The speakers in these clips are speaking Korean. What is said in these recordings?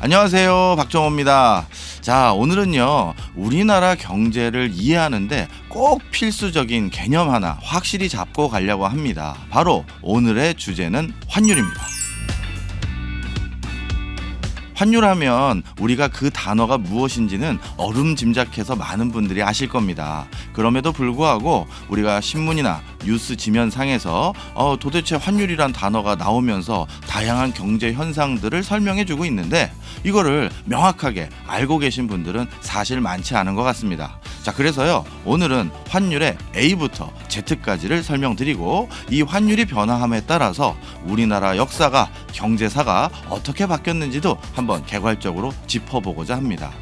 안녕하세요, 박정호입니다. 자, 오늘은요, 우리나라 경제를 이해하는데 꼭 필수적인 개념 하나 확실히 잡고 가려고 합니다. 바로 오늘의 주제는 환율입니다. 환율하면 우리가 그 단어가 무엇인지는 어림짐작해서 많은 분들이 아실 겁니다. 그럼에도 불구하고 우리가 신문이나 뉴스 지면상에서 도대체 환율이란 단어가 나오면서 다양한 경제 현상들을 설명해주고 있는데 이거를 명확하게 알고 계신 분들은 사실 많지 않은 것 같습니다. 자, 그래서요, 오늘은 환율의 A부터 Z까지를 설명드리고 이 환율이 변화함에 따라서 우리나라 역사가, 경제사가 어떻게 바뀌었는지도 한번 개괄적으로 짚어보고자 합니다.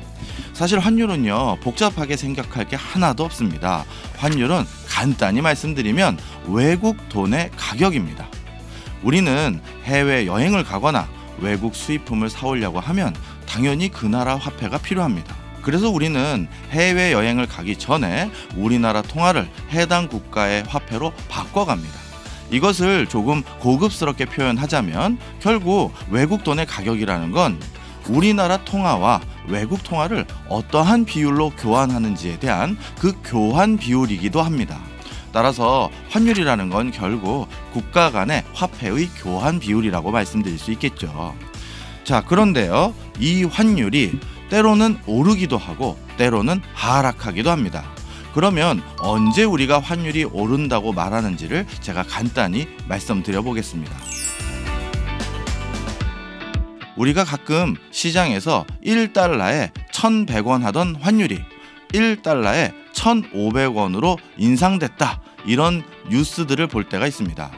사실 환율은요, 복잡하게 생각할 게 하나도 없습니다. 환율은 간단히 말씀드리면 외국 돈의 가격입니다. 우리는 해외 여행을 가거나 외국 수입품을 사오려고 하면 당연히 그 나라 화폐가 필요합니다. 그래서 우리는 해외 여행을 가기 전에 우리나라 통화를 해당 국가의 화폐로 바꿔갑니다. 이것을 조금 고급스럽게 표현하자면 결국 외국 돈의 가격이라는 건 우리나라 통화와 외국 통화를 어떠한 비율로 교환하는지에 대한 그 교환 비율이기도 합니다. 따라서 환율이라는 건 결국 국가 간의 화폐의 교환 비율이라고 말씀드릴 수 있겠죠. 자, 그런데요, 이 환율이 때로는 오르기도 하고 때로는 하락하기도 합니다. 그러면 언제 우리가 환율이 오른다고 말하는지를 제가 간단히 말씀드려 보겠습니다. 우리가 가끔 시장에서 1달러에 1,100원 하던 환율이 1달러에 1,500원으로 인상됐다, 이런 뉴스들을 볼 때가 있습니다.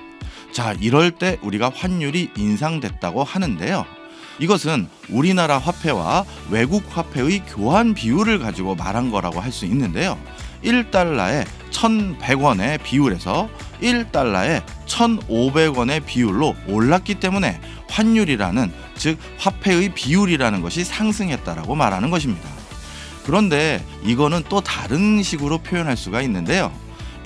자, 이럴 때 우리가 환율이 인상됐다고 하는데요, 이것은 우리나라 화폐와 외국 화폐의 교환 비율을 가지고 말한 거라고 할 수 있는데요, 1달러에 1,100원의 비율에서 1달러에 1,500원의 비율로 올랐기 때문에 환율이라는, 즉 화폐의 비율이라는 것이 상승했다라고 말하는 것입니다. 그런데 이거는 또 다른 식으로 표현할 수가 있는데요,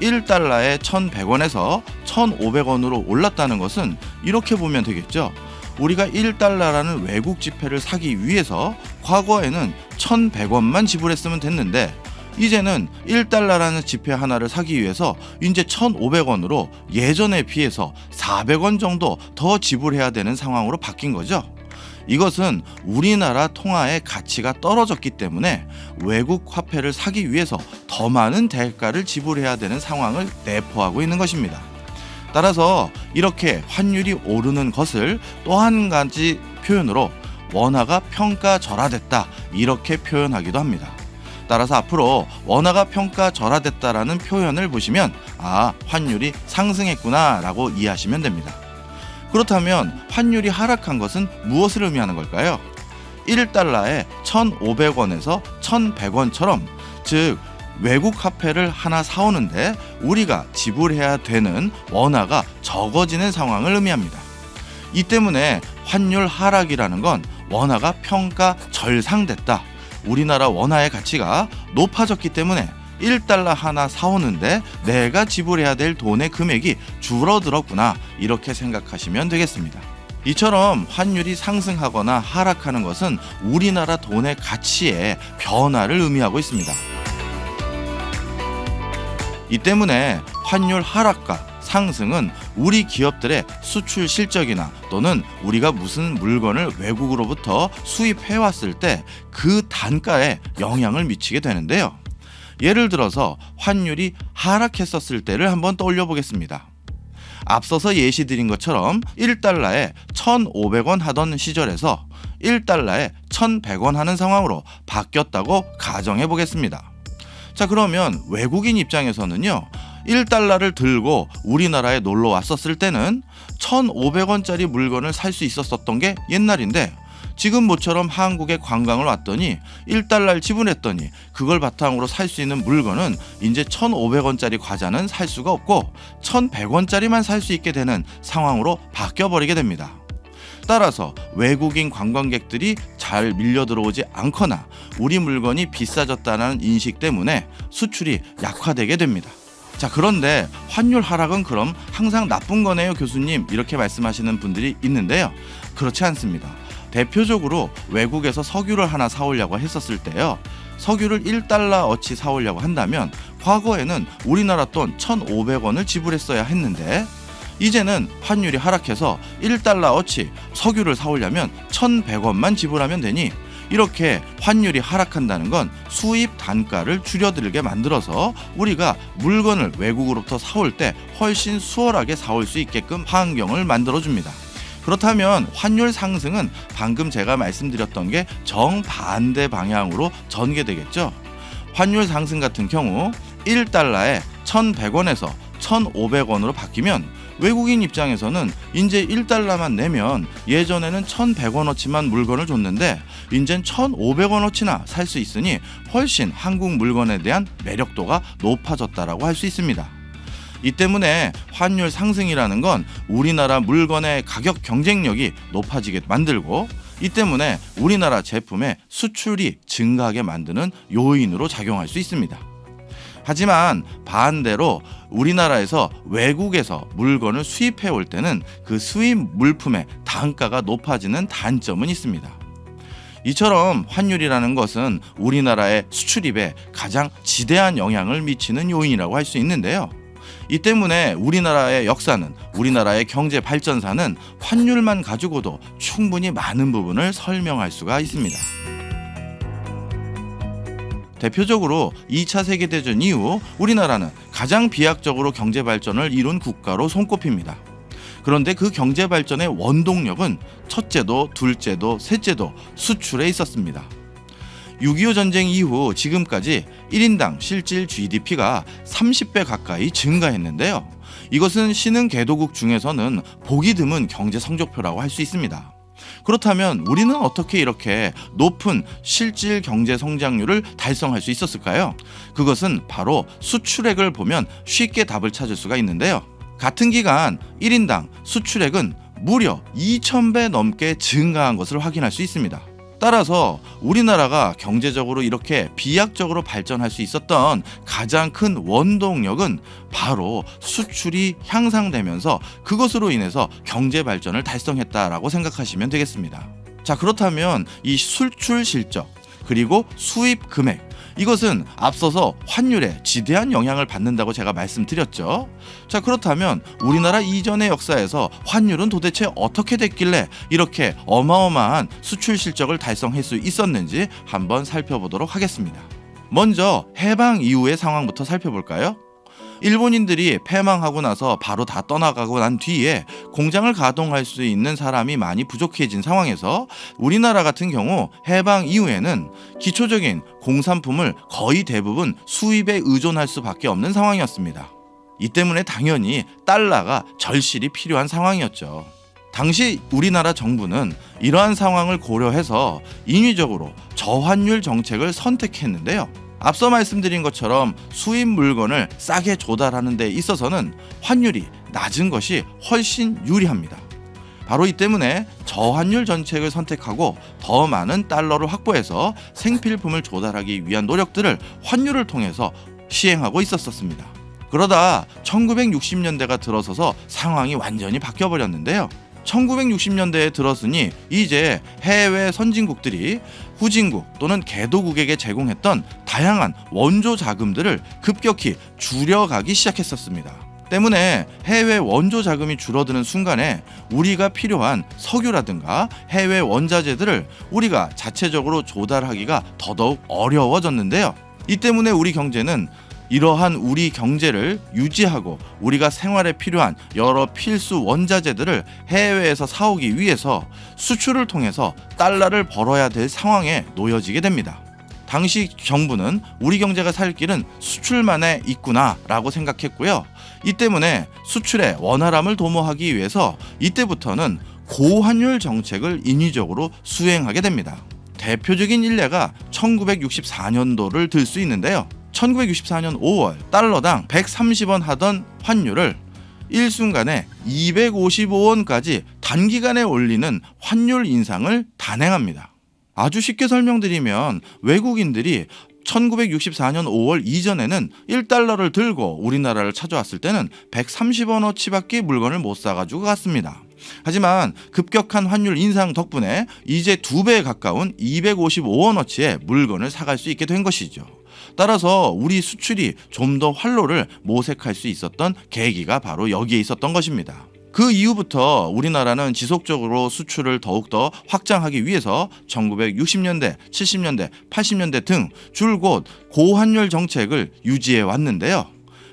1달러에 1,100원에서 1,500원으로 올랐다는 것은 이렇게 보면 되겠죠. 우리가 1달러라는 외국 지폐를 사기 위해서 과거에는 1,100원만 지불했으면 됐는데 이제는 1달러라는 지폐 하나를 사기 위해서 이제 1,500원으로 예전에 비해서 400원 정도 더 지불해야 되는 상황으로 바뀐 거죠. 이것은 우리나라 통화의 가치가 떨어졌기 때문에 외국 화폐를 사기 위해서 더 많은 대가를 지불해야 되는 상황을 내포하고 있는 것입니다. 따라서 이렇게 환율이 오르는 것을 또 한 가지 표현으로 원화가 평가절하됐다, 이렇게 표현하기도 합니다. 따라서 앞으로 원화가 평가절하됐다라는 표현을 보시면 환율이 상승했구나 라고 이해하시면 됩니다. 그렇다면 환율이 하락한 것은 무엇을 의미하는 걸까요? 1달러에 1,500원에서 1,100원처럼, 즉 외국 화폐를 하나 사오는데 우리가 지불해야 되는 원화가 적어지는 상황을 의미합니다. 이 때문에 환율 하락이라는 건 원화가 평가절상됐다, 우리나라 원화의 가치가 높아졌기 때문에 1달러 하나 사오는데 내가 지불해야 될 돈의 금액이 줄어들었구나, 이렇게 생각하시면 되겠습니다. 이처럼 환율이 상승하거나 하락하는 것은 우리나라 돈의 가치의 변화를 의미하고 있습니다. 이 때문에 환율 하락과 상승은 우리 기업들의 수출 실적이나 또는 우리가 무슨 물건을 외국으로부터 수입해 왔을 때 그 단가에 영향을 미치게 되는데요, 예를 들어서 환율이 하락했었을 때를 한번 떠올려 보겠습니다. 앞서서 예시드린 것처럼 1달러에 1,500원 하던 시절에서 1달러에 1,100원 하는 상황으로 바뀌었다고 가정해 보겠습니다. 자, 그러면 외국인 입장에서는요, 1달러를 들고 우리나라에 놀러 왔었을 때는 1,500원짜리 물건을 살 수 있었던 게 옛날인데 지금 모처럼 한국에 관광을 왔더니 1달러를 지불했더니 그걸 바탕으로 살 수 있는 물건은 이제 1,500원짜리 과자는 살 수가 없고 1,100원짜리만 살 수 있게 되는 상황으로 바뀌어버리게 됩니다. 따라서 외국인 관광객들이 잘 밀려 들어오지 않거나 우리 물건이 비싸졌다는 인식 때문에 수출이 약화되게 됩니다. 자, 그런데 환율 하락은 그럼 항상 나쁜 거네요, 교수님, 이렇게 말씀하시는 분들이 있는데요, 그렇지 않습니다. 대표적으로 외국에서 석유를 하나 사오려고 했었을 때요. 석유를 1달러어치 사오려고 한다면 과거에는 우리나라 돈 1,500원을 지불했어야 했는데 이제는 환율이 하락해서 1달러어치 석유를 사오려면 1,100원만 지불하면 되니 이렇게 환율이 하락한다는 건 수입 단가를 줄여들게 만들어서 우리가 물건을 외국으로부터 사올 때 훨씬 수월하게 사올 수 있게끔 환경을 만들어줍니다. 그렇다면 환율 상승은 방금 제가 말씀드렸던 게 정반대 방향으로 전개되겠죠. 환율 상승 같은 경우 1달러에 1,100원에서 1,500원으로 바뀌면 외국인 입장에서는 이제 1달러만 내면 예전에는 1,100원어치만 물건을 줬는데 이젠 1,500원어치나 살 수 있으니 훨씬 한국 물건에 대한 매력도가 높아졌다라고 할 수 있습니다. 이 때문에 환율 상승이라는 건 우리나라 물건의 가격 경쟁력이 높아지게 만들고 이 때문에 우리나라 제품의 수출이 증가하게 만드는 요인으로 작용할 수 있습니다. 하지만 반대로 우리나라에서 외국에서 물건을 수입해 올 때는 그 수입 물품의 단가가 높아지는 단점은 있습니다. 이처럼 환율이라는 것은 우리나라의 수출입에 가장 지대한 영향을 미치는 요인이라고 할 수 있는데요. 이 때문에 우리나라의 역사는, 우리나라의 경제 발전사는 환율만 가지고도 충분히 많은 부분을 설명할 수가 있습니다. 대표적으로 2차 세계대전 이후 우리나라는 가장 비약적으로 경제 발전을 이룬 국가로 손꼽힙니다. 그런데 그 경제 발전의 원동력은 첫째도 둘째도 셋째도 수출에 있었습니다. 6.25 전쟁 이후 지금까지 1인당 실질 GDP가 30배 가까이 증가했는데요. 이것은 신흥 개도국 중에서는 보기 드문 경제 성적표라고 할 수 있습니다. 그렇다면 우리는 어떻게 이렇게 높은 실질 경제 성장률을 달성할 수 있었을까요? 그것은 바로 수출액을 보면 쉽게 답을 찾을 수가 있는데요. 같은 기간 1인당 수출액은 무려 2,000배 넘게 증가한 것을 확인할 수 있습니다. 따라서 우리나라가 경제적으로 이렇게 비약적으로 발전할 수 있었던 가장 큰 원동력은 바로 수출이 향상되면서 그것으로 인해서 경제 발전을 달성했다라고 생각하시면 되겠습니다. 자, 그렇다면 이 수출 실적 그리고 수입 금액, 이것은 앞서서 환율에 지대한 영향을 받는다고 제가 말씀드렸죠. 자, 그렇다면 우리나라 이전의 역사에서 환율은 도대체 어떻게 됐길래 이렇게 어마어마한 수출 실적을 달성할 수 있었는지 한번 살펴보도록 하겠습니다. 먼저 해방 이후의 상황부터 살펴볼까요? 일본인들이 패망하고 나서 바로 다 떠나가고 난 뒤에 공장을 가동할 수 있는 사람이 많이 부족해진 상황에서 우리나라 같은 경우 해방 이후에는 기초적인 공산품을 거의 대부분 수입에 의존할 수밖에 없는 상황이었습니다. 이 때문에 당연히 달러가 절실히 필요한 상황이었죠. 당시 우리나라 정부는 이러한 상황을 고려해서 인위적으로 저환율 정책을 선택했는데요. 앞서 말씀드린 것처럼 수입 물건을 싸게 조달하는 데 있어서는 환율이 낮은 것이 훨씬 유리합니다. 바로 이 때문에 저환율 정책을 선택하고 더 많은 달러를 확보해서 생필품을 조달하기 위한 노력들을 환율을 통해서 시행하고 있었습니다. 그러다 1960년대가 들어서서 상황이 완전히 바뀌어버렸는데요. 1960년대에 들었으니 이제 해외 선진국들이 후진국 또는 개도국에게 제공했던 다양한 원조 자금들을 급격히 줄여가기 시작했었습니다. 때문에 해외 원조 자금이 줄어드는 순간에 우리가 필요한 석유라든가 해외 원자재들을 우리가 자체적으로 조달하기가 더더욱 어려워졌는데요. 이 때문에 우리 경제는 이러한 우리 경제를 유지하고 우리가 생활에 필요한 여러 필수 원자재들을 해외에서 사오기 위해서 수출을 통해서 달러를 벌어야 될 상황에 놓여지게 됩니다. 당시 정부는 우리 경제가 살 길은 수출만에 있구나 라고 생각했고요. 이 때문에 수출의 원활함을 도모하기 위해서 이때부터는 고환율 정책을 인위적으로 수행하게 됩니다. 대표적인 일례가 1964년도를 들 수 있는데요. 1964년 5월 달러당 130원 하던 환율을 일순간에 255원까지 단기간에 올리는 환율 인상을 단행합니다. 아주 쉽게 설명드리면 외국인들이 1964년 5월 이전에는 1달러를 들고 우리나라를 찾아왔을 때는 130원어치밖에 물건을 못 사가지고 갔습니다. 하지만 급격한 환율 인상 덕분에 이제 2배에 가까운 255원어치의 물건을 사갈 수 있게 된 것이죠. 따라서 우리 수출이 좀 더 활로를 모색할 수 있었던 계기가 바로 여기에 있었던 것입니다. 그 이후부터 우리나라는 지속적으로 수출을 더욱더 확장하기 위해서 1960년대, 70년대, 80년대 등 줄곧 고환율 정책을 유지해 왔는데요.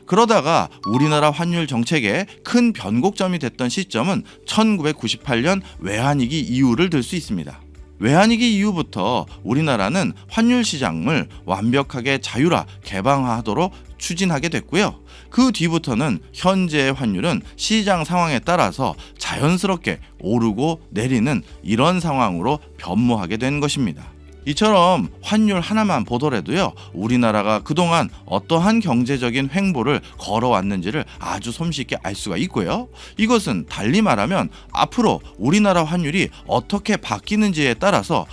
그러다가 우리나라 환율 정책의 큰 변곡점이 됐던 시점은 1998년 외환위기 이후를 들 수 있습니다. 외환위기 이후부터 우리나라는 환율 시장을 완벽하게 자유화, 개방화하도록 추진하게 됐고요. 그 뒤부터는 현재의 환율은 시장 상황에 따라서 자연스럽게 오르고 내리는 이런 상황으로 변모하게 된 것입니다. 이처럼 환율 하나만 보더라도요, 우리나라가 그동안 어떠한 경제적인 횡보를 걸어왔는지를 아주 손쉽게 알 수가 있고요. 이것은 달리 말하면 앞으로 우리나라 환율이 어떻게 바뀌는지에 따라서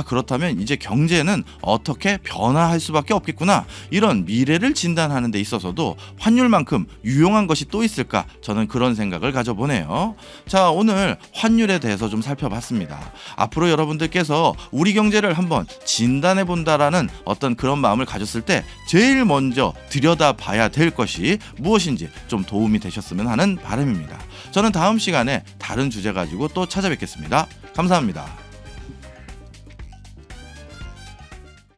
그렇다면 이제 경제는 어떻게 변화할 수밖에 없겠구나, 이런 미래를 진단하는 데 있어서도 환율만큼 유용한 것이 또 있을까, 저는 그런 생각을 가져보네요. 자, 오늘 환율에 대해서 좀 살펴봤습니다. 앞으로 여러분들께서 우리 경제를 한번 진단해 본다라는 어떤 그런 마음을 가졌을 때 제일 먼저 들여다봐야 될 것이 무엇인지 좀 도움이 되셨으면 하는 바람입니다. 저는 다음 시간에 다른 주제 가지고 또 찾아뵙겠습니다. 감사합니다.